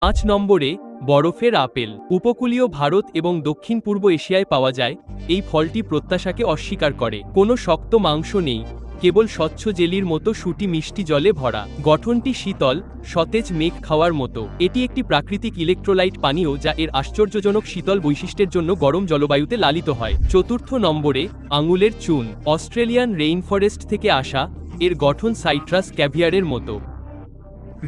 5 নম্বরে বরফের আপেল। উপকূলীয় ভারত এবং দক্ষিণ পূর্ব এশিয়ায় পাওয়া যায়। এই ফলটি প্রত্যাশাকে অস্বীকার করে। কোনো শক্ত মাংস নেই, কেবল স্বচ্ছ জেলির মতো শুটি মিষ্টি জলে ভরা। গঠনটি শীতল, সতেজ মেঘ খাওয়ার মতো। এটি একটি প্রাকৃতিক ইলেকট্রোলাইট পানীয় যা এর আশ্চর্যজনক শীতল বৈশিষ্ট্যের জন্য গরম জলবায়ুতে লালিত হয়। 4 নম্বরে আঙুলের চুন। অস্ট্রেলিয়ান রেইনফরেস্ট থেকে আসা, এর গঠন সাইট্রাস ক্যাভিয়ারের মতো।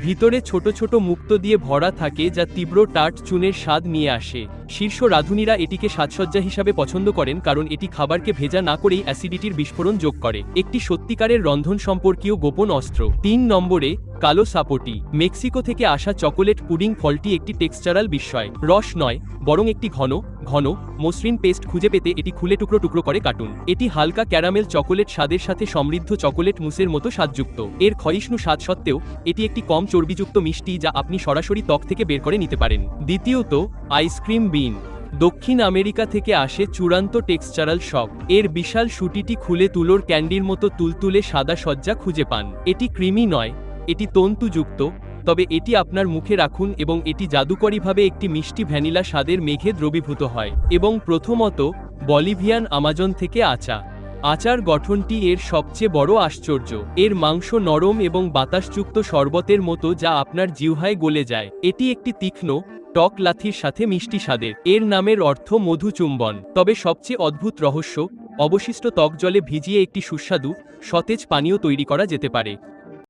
ভিতরে ছোট ছোট মুক্ত দিয়ে ভরা থাকে যা তীব্র টার্ট চুনের স্বাদ নিয়ে আসে। শীর্ষ রাঁধুনিরা এটিকে সাজসজ্জা হিসাবে পছন্দ করেন কারণ এটি খাবারকে ভেজা না করেই অ্যাসিডিটির বিস্ফোরণ যোগ করে। একটি সত্যিকারের রন্ধন সম্পর্কীয় গোপন অস্ত্র। 3 নম্বরে কালো সাপোটি। মেক্সিকো থেকে আসা চকোলেট পুডিং ফলটি একটি টেক্সচারাল বিস্ময়। রস নয়, বরং একটি ঘন ঘন মসৃণ পেস্ট খুঁজে পেতে এটি খুলে টুকরো টুকরো করে কাটুন। এটি হালকা ক্যারামেল চকোলেট স্বাদের সাথে সমৃদ্ধ চকোলেট মুসের মতো স্বাদযুক্ত। এর ক্ষয়িষ্ণু স্বাদ সত্ত্বেও এটি একটি কম চর্বিযুক্ত মিষ্টি যা আপনি সরাসরি ত্বক থেকে বের করে নিতে পারেন। দ্বিতীয়ত, আইসক্রিম বিন। দক্ষিণ আমেরিকা থেকে আসে চূড়ান্ত টেক্সচারাল শক। এর বিশাল শুটিটি খুলে তুলোর ক্যান্ডির মতো তুলতুলে সাদা সজ্জা খুঁজে পান। এটি ক্রিমি নয়, এটি তন্তুযুক্ত, তবে এটি আপনার মুখে রাখুন এবং এটি জাদুকরীভাবে একটি মিষ্টি ভ্যানিলা স্বাদের মেঘে দ্রবীভূত হয়। এবং প্রথমত, বলিভিয়ান আমাজন থেকে আচা। আচার গঠনটি এর সবচেয়ে বড় আশ্চর্য। এর মাংস নরম এবং বাতাসযুক্ত শরবতের মতো যা আপনার জিহ্বায় গলে যায়। এটি একটি তীক্ষ্ণ, টক লাথির সাথে মিষ্টি স্বাদের। এর নামের অর্থ মধু চুম্বন। তবে সবচেয়ে অদ্ভুত রহস্য, অবশিষ্ট ত্বক জলে ভিজিয়ে একটি সুস্বাদু, সতেজ পানীয় তৈরি করা যেতে পারে।